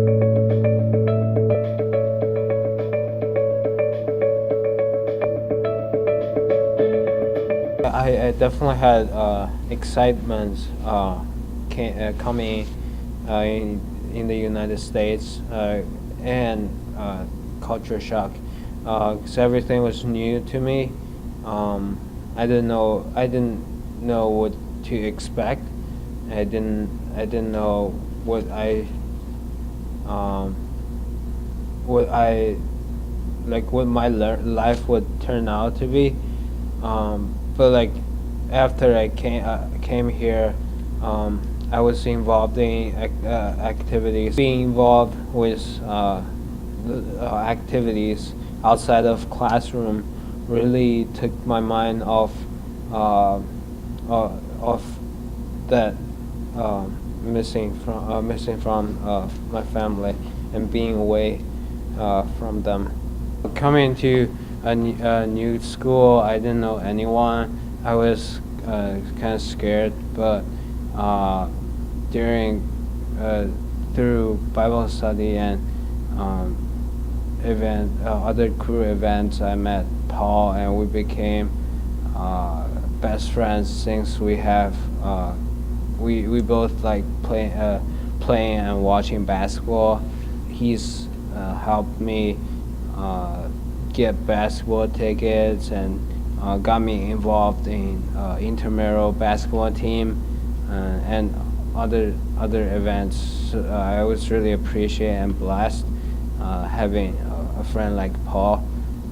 I definitely had excitement coming in the United States and culture shock because everything was new to me. I didn't know what to expect. I didn't know what what my life would turn out to be. But like after I came here, I was involved in activities. Being involved with activities outside of classroom really took my mind off that missing from my family and being away from them. Coming to a new school, I didn't know anyone. I was kind of scared, but through Bible study and other crew events, I met Paul, and we became best friends since we both like playing and watching basketball. He's helped me get basketball tickets and got me involved in intramural basketball team and other events. So, I was really appreciate and blessed having a friend like Paul.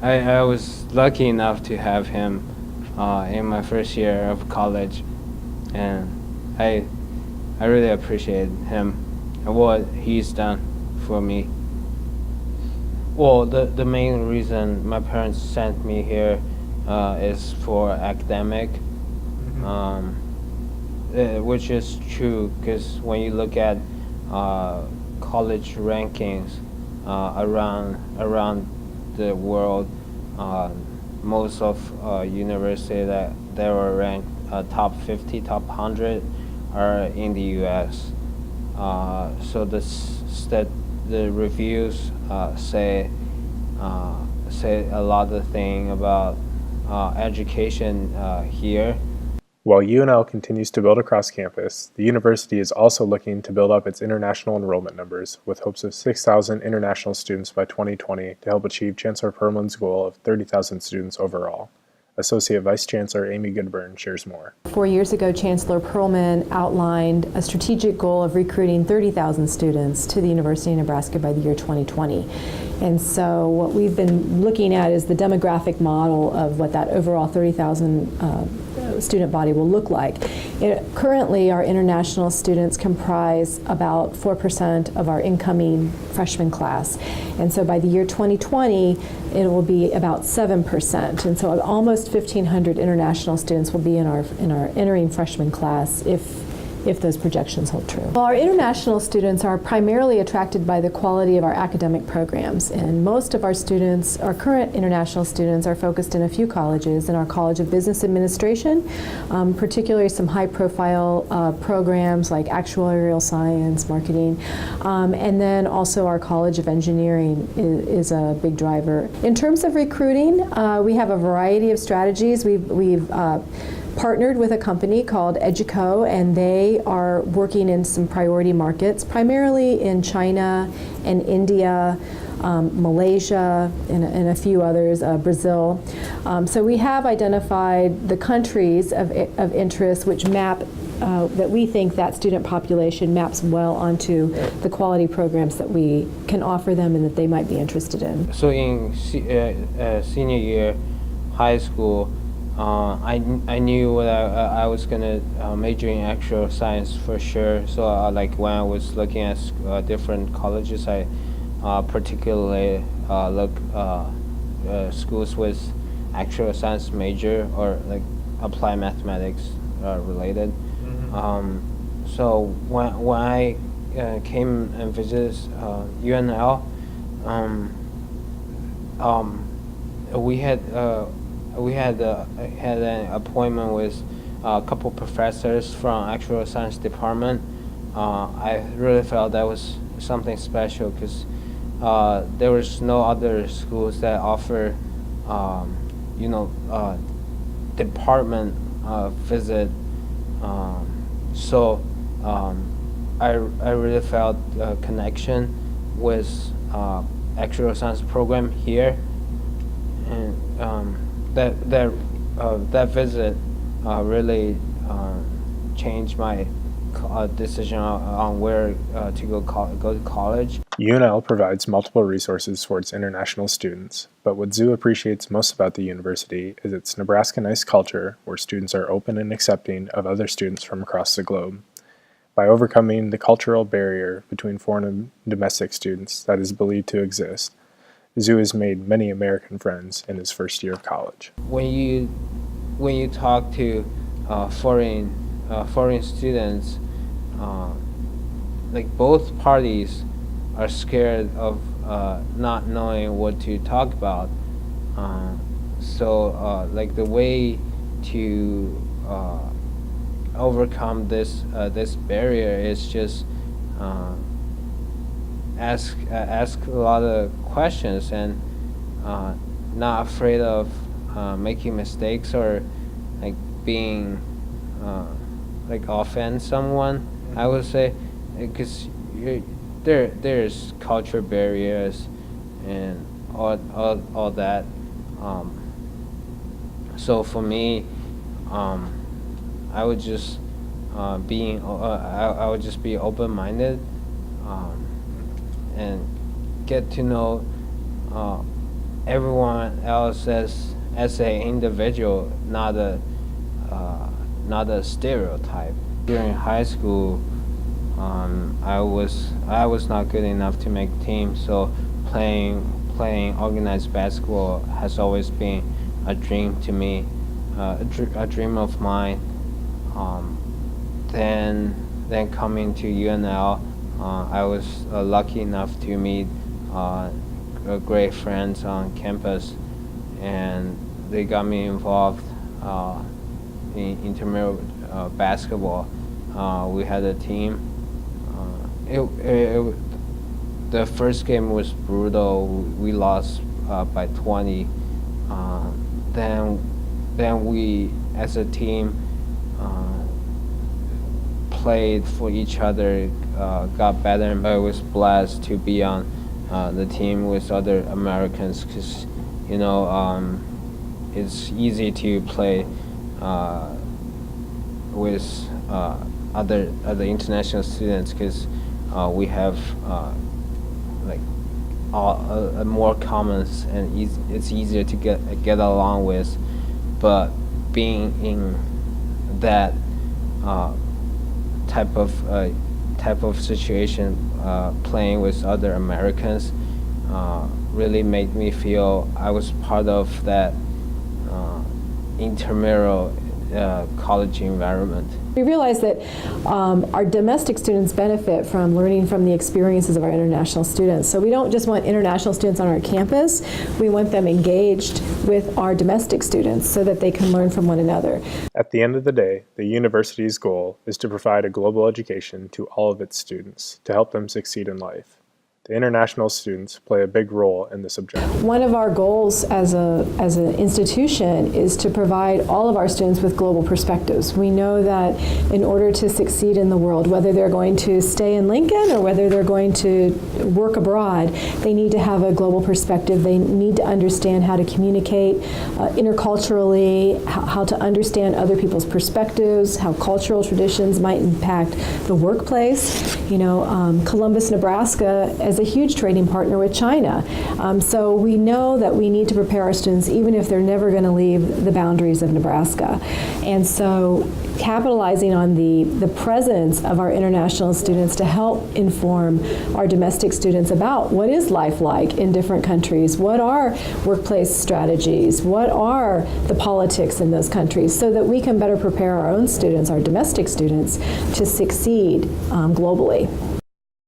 I was lucky enough to have him in my first year of college, and I really appreciate him and what he's done for me. Well, the main reason my parents sent me here is for academic, which is true because when you look at college rankings around the world, most of universities that were ranked top 50, top 100 are in the U.S. So the reviews say a lot of things about education here. While UNL continues to build across campus, the university is also looking to build up its international enrollment numbers, with hopes of 6,000 international students by 2020 to help achieve Chancellor Perlman's goal of 30,000 students overall. Associate Vice Chancellor Amy Goodburn shares more. 4 years ago, Chancellor Perlman outlined a strategic goal of recruiting 30,000 students to the University of Nebraska by the year 2020. And so what we've been looking at is the demographic model of what that overall 30,000 student body will look like. Currently, our international students comprise about 4% of our incoming freshman class. And so by the year 2020, it will be about 7%. And so almost 1,500 international students will be in our entering freshman class if those projections hold true. Well, our international students are primarily attracted by the quality of our academic programs, and most of our students, our current international students, are focused in a few colleges: in our College of Business Administration, particularly some high-profile programs like actuarial science, marketing, and then also our College of Engineering is a big driver. In terms of recruiting, we have a variety of strategies. We've partnered with a company called Educo, and they are working in some priority markets, primarily in China and India, Malaysia, and a few others, Brazil. So we have identified the countries of interest which map that we think that student population maps well onto the quality programs that we can offer them and that they might be interested in. So in senior year high school, I knew what I was gonna major in actual science for sure. So like when I was looking at different colleges, I particularly look schools with actual science major or like applied mathematics related. So when I came and visited UNL, we had an appointment with a couple professors from actual science department. I really felt that was something special because there was no other schools that offer, department visit. So I really felt a connection with actual science program here, and that visit really changed my decision on where to go to college. UNL provides multiple resources for its international students, but what Zhou appreciates most about the university is its Nebraska-nice culture, where students are open and accepting of other students from across the globe. By overcoming the cultural barrier between foreign and domestic students that is believed to exist, Zhou has made many American friends in his first year of college. When you talk to foreign students, like both parties are scared of not knowing what to talk about. So like the way to overcome this barrier is just ask a lot of questions and not afraid of making mistakes or like being like offend someone. I would say because there's culture barriers and all that. So for me, I would just I would just be open-minded and get to know everyone else as an individual, not a stereotype. During high school, I was not good enough to make teams, so playing organized basketball has always been a dream to me, a dream of mine. Then coming to UNL, I was lucky enough to meet great friends on campus, and they got me involved in intramural basketball. We had a team. The first game was brutal. We lost by 20. Then we, as a team, played for each other, got better, and I was blessed to be on the team with other Americans because, it's easy to play with other international students because we have like more commons and it's easier to get along with. But being in that type of situation, playing with other Americans, really made me feel I was part of that intramural college environment. We realize that our domestic students benefit from learning from the experiences of our international students. So we don't just want international students on our campus, we want them engaged with our domestic students so that they can learn from one another. At the end of the day, the university's goal is to provide a global education to all of its students to help them succeed in life. The international students play a big role in this objective. One of our goals as an institution is to provide all of our students with global perspectives. We know that in order to succeed in the world, whether they're going to stay in Lincoln or whether they're going to work abroad, they need to have a global perspective. They need to understand how to communicate interculturally, how to understand other people's perspectives, how cultural traditions might impact the workplace. Columbus, Nebraska, as a huge trading partner with China. So we know that we need to prepare our students even if they're never going to leave the boundaries of Nebraska. And so capitalizing on the presence of our international students to help inform our domestic students about what is life like in different countries, what are workplace strategies, what are the politics in those countries, so that we can better prepare our own students, our domestic students, to succeed globally.